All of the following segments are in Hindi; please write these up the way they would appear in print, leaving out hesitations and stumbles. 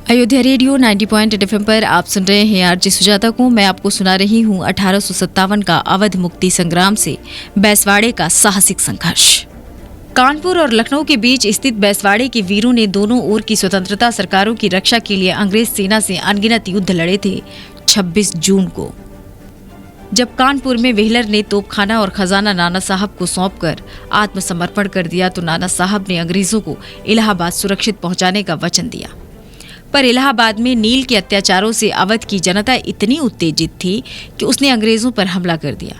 अयोध्या रेडियो 90.8 FM पर आप सुन रहे हैं आरजे सुजाता को। मैं आपको सुना रही हूँ 1857 का अवध मुक्ति संग्राम से बैसवाड़े का साहसिक संघर्ष। कानपुर और लखनऊ के बीच स्थित बैसवाड़े के वीरों ने दोनों ओर की स्वतंत्रता सरकारों की रक्षा के लिए अंग्रेज सेना से अनगिनत युद्ध लड़े थे। 26 जून को जब कानपुर में व्हीलर ने तोपखाना और खजाना नाना साहब को सौंपकर आत्मसमर्पण कर दिया तो नाना साहब ने अंग्रेजों को इलाहाबाद सुरक्षित पहुंचाने का वचन दिया। पर इलाहाबाद में नील के अत्याचारों से अवध की जनता इतनी उत्तेजित थी कि उसने अंग्रेजों पर हमला कर दिया।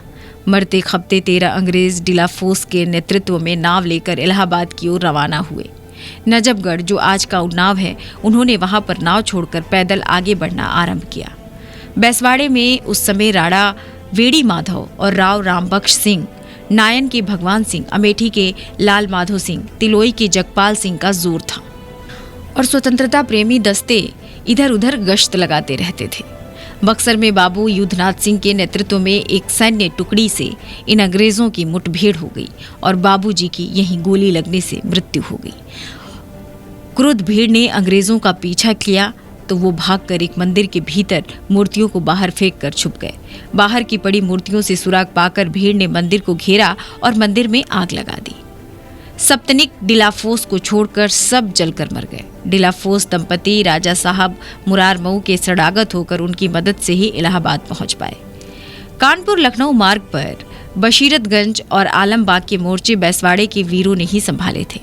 मरते खपते 13 अंग्रेज डिलाफोर्स के नेतृत्व में नाव लेकर इलाहाबाद की ओर रवाना हुए। नजफगढ़, जो आज का उन्नाव है, उन्होंने वहां पर नाव छोड़कर पैदल आगे बढ़ना आरंभ किया। बैसवाड़े में उस समय राणा वेड़ी माधव और राव रामबख्श सिंह, नायन के भगवान सिंह, अमेठी के लाल माधो सिंह, तिलोई के जगपाल सिंह का जोर था और स्वतंत्रता प्रेमी दस्ते इधर उधर गश्त लगाते रहते थे। बक्सर में बाबू युद्धनाथ सिंह के नेतृत्व में एक सैन्य टुकड़ी से इन अंग्रेजों की मुठभेड़ हो गई और बाबूजी की यहीं गोली लगने से मृत्यु हो गई। क्रुद्ध भीड़ ने अंग्रेजों का पीछा किया तो वो भागकर एक मंदिर के भीतर मूर्तियों को बाहर फेंक कर छुप गए। बाहर की पड़ी मूर्तियों से सुराग पाकर भीड़ ने मंदिर को घेरा और मंदिर में आग लगा दी। सप्तनिक डिलाफोर्स को छोड़कर सब जलकर मर गए। डिलाफोर्स दंपति राजा साहब मुरार मऊ के सड़ागत होकर उनकी मदद से ही इलाहाबाद पहुंच पाए। कानपुर लखनऊ मार्ग पर बशीरतगंज और आलमबाग के मोर्चे बैसवाड़े के वीरों ने ही संभाले थे।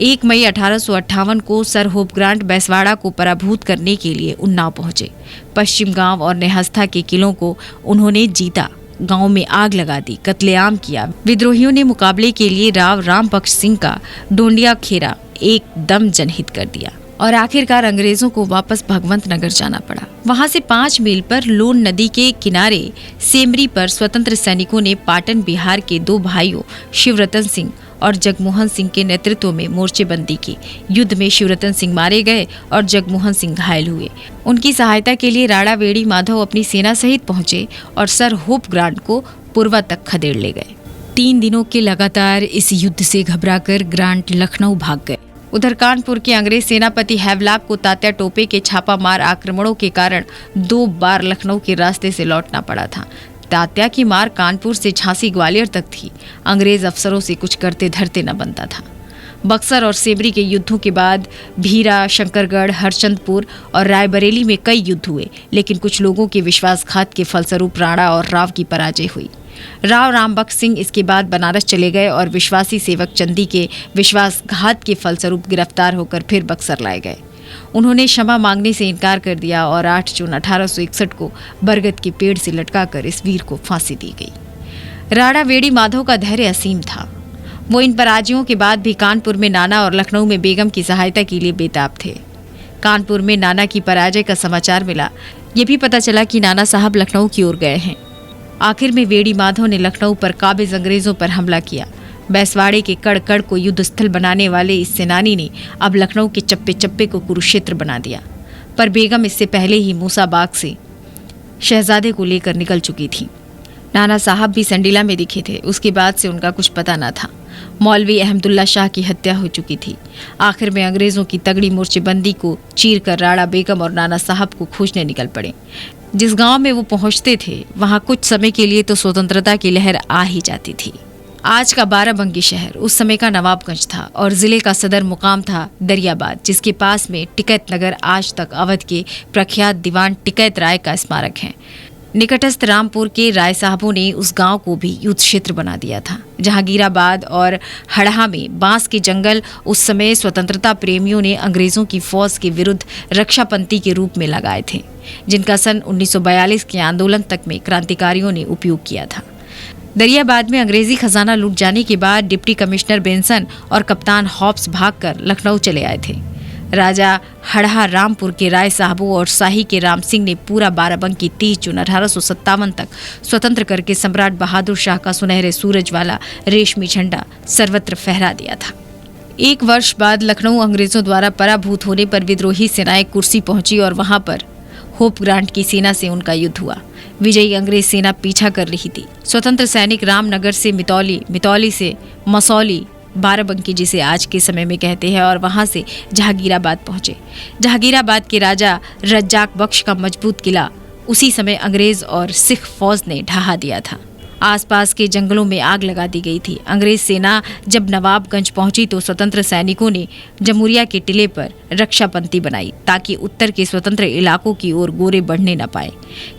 1 मई 1858 को सर होप ग्रांट बैसवाड़ा को पराभूत करने के लिए उन्नाव पहुंचे। पश्चिम गांव और नेहस्था के किलों को उन्होंने जीता, गांव में आग लगा दी, कत्लेआम किया। विद्रोहियों ने मुकाबले के लिए राव रामबख्श सिंह का डोंडिया खेरा एकदम जनहित कर दिया और आखिरकार अंग्रेजों को वापस भगवंत नगर जाना पड़ा। वहां से 5 मील पर लोन नदी के किनारे सेमरी पर स्वतंत्र सैनिकों ने पाटन बिहार के 2 भाइयों शिवरतन सिंह और जगमोहन सिंह के नेतृत्व में मोर्चेबंदी की। युद्ध में शिवरतन सिंह मारे गए और जगमोहन सिंह घायल हुए। उनकी सहायता के लिए राणा वेड़ी माधव अपनी सेना सहित पहुंचे और सर होप ग्रांट को पूर्वा तक खदेड़ ले गए। 3 दिनों के लगातार इस युद्ध से घबराकर ग्रांट लखनऊ भाग गए। उधर कानपुर के अंग्रेज सेनापति हैवलाक को तात्या टोपे के छापामार आक्रमणों के कारण 2 बार लखनऊ के रास्ते से लौटना पड़ा था। तात्या की मार कानपुर से झांसी ग्वालियर तक थी। अंग्रेज अफसरों से कुछ करते धरते न बनता था। बक्सर और सेमरी के युद्धों के बाद भीरा, शंकरगढ़, हरचंदपुर और रायबरेली में कई युद्ध हुए, लेकिन कुछ लोगों के विश्वासघात के फलस्वरूप राणा और राव की पराजय हुई। राव रामबख्श सिंह इसके बाद बनारस चले गए और विश्वासी सेवक चंदी के विश्वासघात के फलस्वरूप गिरफ्तार होकर फिर बक्सर लाए गए। उन्होंने क्षमा मांगने से इनकार कर दिया और 8 जून 1861 को बरगद के पेड़ से लटकाकर इस वीर को फांसी दी गई। राणा वेड़ी माधव का धैर्य असीम था। वो इन पराजयों के बाद भी कानपुर में नाना और लखनऊ में बेगम की सहायता के लिए बेताब थे। कानपुर में नाना की पराजय का समाचार मिला। ये भी पता चला कि नाना साहब लखनऊ की ओर गए हैं। आखिर में वेड़ी माधव ने लखनऊ पर काबिज अंग्रेजों पर हमला किया। बैसवाड़े के कड़ कड़ को युद्ध स्थल बनाने वाले इस सेनानी ने अब लखनऊ के चप्पे चप्पे को कुरुक्षेत्र बना दिया। पर बेगम इससे पहले ही मूसाबाग से शहजादे को लेकर निकल चुकी थी। नाना साहब भी संडीला में दिखे थे। उसके बाद से उनका कुछ पता न था। मौलवी अहमदुल्ला शाह की हत्या हो चुकी थी। आखिर में अंग्रेजों की तगड़ी मोर्चेबंदी को चीर कर राणा बेगम और नाना साहब को खोजने निकल पड़े। जिस गांव में वो पहुंचते थे वहां कुछ समय के लिए तो स्वतंत्रता की लहर आ ही जाती थी। आज का बाराबंकी शहर उस समय का नवाबगंज था और जिले का सदर मुकाम था दरियाबाद, जिसके पास में टिकैत नगर आज तक अवध के प्रख्यात दीवान टिकैत राय का स्मारक है। निकटस्थ रामपुर के राय साहबों ने उस गांव को भी युद्ध क्षेत्र बना दिया था। जहांगीराबाद और हड़हा में बांस के जंगल उस समय स्वतंत्रता प्रेमियों ने अंग्रेजों की फौज के विरुद्ध रक्षापंथी के रूप में लगाए थे, जिनका सन 1942 के आंदोलन तक में क्रांतिकारियों ने उपयोग किया था। दरियाबाद में अंग्रेजी खजाना लूट जाने के बाद डिप्टी कमिश्नर बेंसन और कप्तान हॉब्स भागकर लखनऊ चले आए थे। राजा हड़हा रामपुर के राय साहबों और शाही के राम सिंह ने पूरा बाराबंकी 30 जून 1857 तक स्वतंत्र करके सम्राट बहादुर शाह का सुनहरे सूरज वाला रेशमी झंडा सर्वत्र फहरा दिया था। 1 वर्ष बाद लखनऊ अंग्रेजों द्वारा पराभूत होने पर विद्रोही सेनाएं कुर्सी पहुंची और वहां पर होप ग्रांट की सेना से उनका युद्ध हुआ। विजयी अंग्रेज सेना पीछा कर रही थी। स्वतंत्र सैनिक रामनगर से मितौली, मितौली से मसौली, बाराबंकी जिसे आज के समय में कहते हैं, और वहां से जहांगीराबाद पहुंचे। जहांगीराबाद के राजा रज्जाक बख्श का मजबूत किला उसी समय अंग्रेज और सिख फौज ने ढहा दिया था। आसपास के जंगलों में आग लगा दी गई थी। अंग्रेज सेना जब नवाबगंज पहुंची तो स्वतंत्र सैनिकों ने जमुरिया के टिले पर रक्षापंक्ति बनाई ताकि उत्तर के स्वतंत्र इलाकों की ओर गोरे बढ़ने न पाए।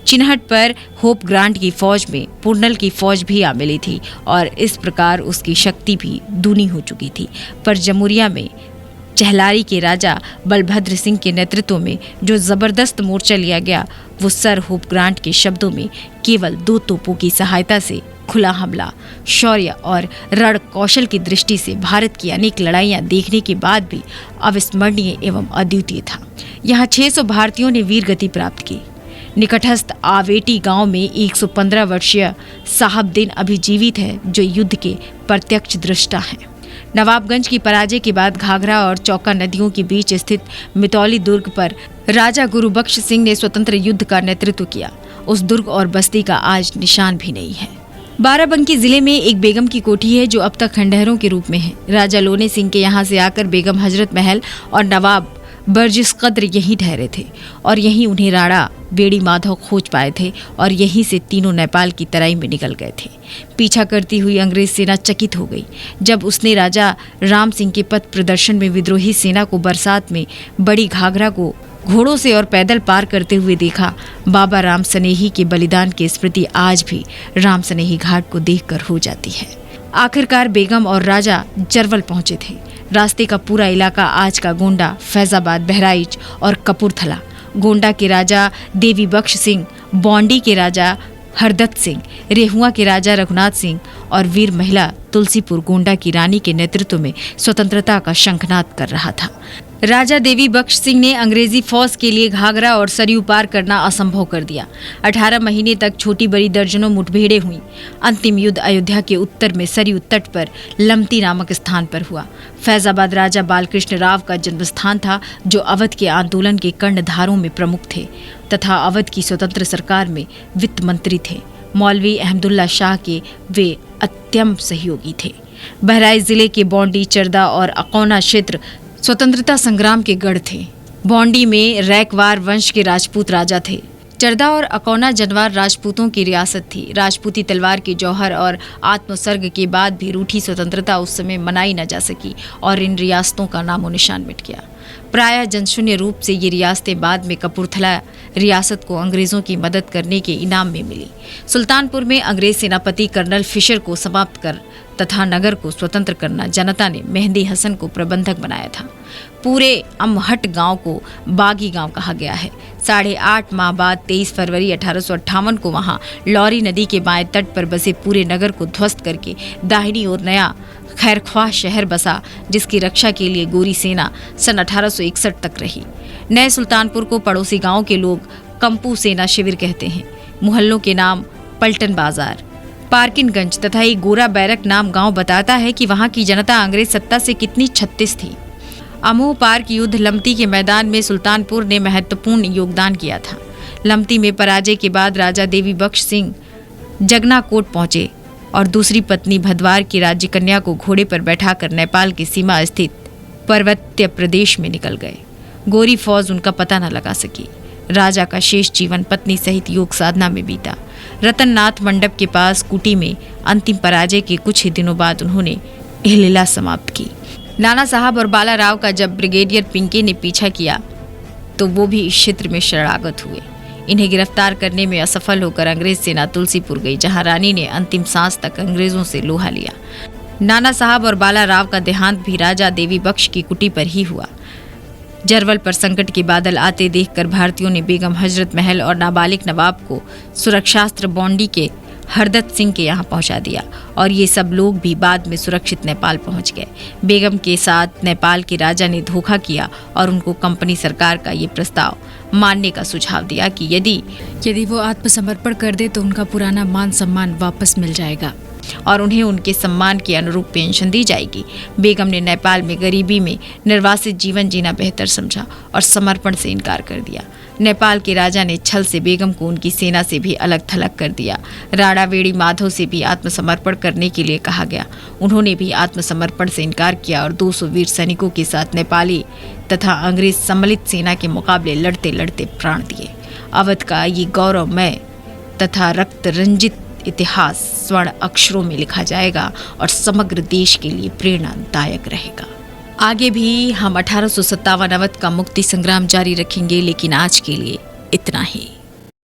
चिन्हट पर होप ग्रांट की फौज में पुरनल की फौज भी आ मिली थी और इस प्रकार उसकी शक्ति भी दूनी हो चुकी थी। पर जमुरिया में चहलारी के राजा बलभद्र सिंह के नेतृत्व में जो जबरदस्त मोर्चा लिया गया, वो सर होप ग्रांट के शब्दों में केवल 2 तोपों की सहायता से खुला हमला, शौर्य और रण कौशल की दृष्टि से भारत की अनेक लड़ाइयां देखने के बाद भी अविस्मरणीय एवं अद्वितीय था। यहाँ 600 भारतीयों ने वीर गति प्राप्त की। निकटस्थ आवेटी गांव में 115 वर्षीय साहबदीन अभी जीवित है, जो युद्ध के प्रत्यक्ष दृष्टा हैं। नवाबगंज की पराजय के बाद घाघरा और चौका नदियों के बीच स्थित मितौली दुर्ग पर राजा गुरुबख्श सिंह ने स्वतंत्र युद्ध का नेतृत्व किया। उस दुर्ग और बस्ती का आज निशान भी नहीं है। बाराबंकी जिले में एक बेगम की कोठी है जो अब तक खंडहरों के रूप में है। राजा लोने सिंह के यहाँ से आकर बेगम हजरत महल और नवाब बर्जिस कद्र यहीं ठहरे थे और यहीं उन्हें राणा बेड़ी माधव खोज पाए थे और यहीं से तीनों नेपाल की तराई में निकल गए थे। पीछा करती हुई अंग्रेज सेना चकित हो गई जब उसने राजा राम सिंह के पथ प्रदर्शन में विद्रोही सेना को बरसात में बड़ी घाघरा को घोड़ों से और पैदल पार करते हुए देखा। बाबा राम सनेही के बलिदान की स्मृति आज भी राम सनेही घाट को देखकर हो जाती है। आखिरकार बेगम और राजा जरवल पहुंचे थे। रास्ते का पूरा इलाका आज का गोंडा, फैजाबाद, बहराइच और कपूरथला। गोंडा के राजा देवी बख्श सिंह, बौंडी के राजा हरदत्त सिंह, रेहुआ के राजा रघुनाथ सिंह और वीर महिला तुलसीपुर गोंडा की रानी के नेतृत्व में स्वतंत्रता का शंखनाद कर रहा था। राजा देवी बख्श सिंह ने अंग्रेजी फौज के लिए घाघरा और सरयू पार करना असंभव कर दिया। 18 महीने तक छोटी बड़ी दर्जनों मुठभेड़ें हुई। अंतिम युद्ध अयोध्या के उत्तर में सरयू तट पर लमती नामक स्थान पर हुआ। फैजाबाद राजा बालकृष्ण राव का जन्मस्थान था, जो अवध के आंदोलन के कर्णधारों में प्रमुख थे तथा अवध की स्वतंत्र सरकार में वित्त मंत्री थे। मौलवी अहमदुल्ला शाह के वे अत्यंत सहयोगी थे। बहराइच जिले के बौंडी, चरदा और अकौना क्षेत्र स्वतंत्रता संग्राम के गढ़ थे। बौंडी में रैकवार वंश के राजपूत राजा थे। चरदा और अकौना जनवार राजपूतों की रियासत थी। राजपूती तलवार के जौहर और आत्मसर्ग के बाद भी रूठी स्वतंत्रता उस समय मनाई न जा सकी और इन रियासतों का नामो निशान मिट गया। प्रायः जनशून्य रूप से ये रियासतें बाद में कपूरथला रियासत को अंग्रेजों की मदद करने के इनाम में मिली। सुल्तानपुर में अंग्रेज सेनापति कर्नल फिशर को समाप्त कर तथा नगर को स्वतंत्र करना जनता ने मेहंदी हसन को प्रबंधक बनाया था। पूरे अमहट गांव को बागी गांव कहा गया है। 8.5 माह बाद 23 फरवरी 1858 को वहां लौरी नदी के बाएं तट पर बसे पूरे नगर को ध्वस्त करके दाहिनी ओर नया खैरख्वाह शहर बसा, जिसकी रक्षा के लिए गोरी सेना सन 1861 तक रही। नए सुल्तानपुर को पड़ोसी गांव के लोग कंपू सेना शिविर कहते हैं। मुहल्लों के नाम पलटन बाजार, पार्किनगंज तथा एक गोरा बैरक नाम गांव बताता है कि वहां की जनता अंग्रेज सत्ता से कितनी छत्तीस थी। अमोह पार्क युद्ध लमती के मैदान में सुल्तानपुर ने महत्वपूर्ण योगदान किया था। लमती में पराजय के बाद राजा देवी बख्श सिंह जगनाकोट पहुंचे और दूसरी पत्नी भदवार की राज्य कन्या को घोड़े पर बैठाकर नेपाल की सीमा स्थित पर्वतीय प्रदेश में निकल गए। गोरी फौज उनका पता न लगा सकी। राजा का शेष जीवन पत्नी सहित योग साधना में बीता। रतननाथ मंडप के पास कुटी में अंतिम पराजय के कुछ ही दिनों बाद उन्होंने यह लीला समाप्त की। नाना साहब और बाला राव का जब ब्रिगेडियर पिंके ने पीछा किया तो वो भी इस क्षेत्र में शरणागत हुए। इन्हें गिरफ्तार करने में असफल होकर अंग्रेज सेना तुलसीपुर गई, जहां रानी ने अंतिम सांस तक अंग्रेजों से लोहा लिया। नाना साहब और बाला राव का देहांत भी राजा देवी बख्श की कुटी पर ही हुआ। जरवल पर संकट के बादल आते देखकर भारतीयों ने बेगम हजरत महल और नाबालिग नवाब को सुरक्षास्त्र बौंडी के हरदत्त सिंह के यहाँ पहुंचा दिया और ये सब लोग भी बाद में सुरक्षित नेपाल पहुंच गए। बेगम के साथ नेपाल के राजा ने धोखा किया और उनको कंपनी सरकार का ये प्रस्ताव मानने का सुझाव दिया कि यदि वो आत्मसमर्पण कर दे तो उनका पुराना मान सम्मान वापस मिल जाएगा। और उन्हें उनके सम्मान के अनुरूप पेंशन दी जाएगी। बेगम ने नेपाल में गरीबी में निर्वासित जीवन जीना बेहतर समझा और समर्पण से इनकार कर दिया। नेपाल के राजा ने छल से बेगम को उनकी सेना से भी अलग थलग कर दिया। राणा वेड़ी माधव से भी आत्मसमर्पण करने के लिए कहा गया। उन्होंने भी आत्मसमर्पण से इनकार किया और 200 वीर सैनिकों के साथ नेपाली तथा अंग्रेज सम्मिलित सेना के मुकाबले लड़ते लड़ते प्राण दिए। अवध का ये गौरवमय तथा रक्त रंजित इतिहास स्वर्ण अक्षरों में लिखा जाएगा और समग्र देश के लिए प्रेरणादायक रहेगा। आगे भी हम 1857 अवध का मुक्ति संग्राम जारी रखेंगे, लेकिन आज के लिए इतना ही।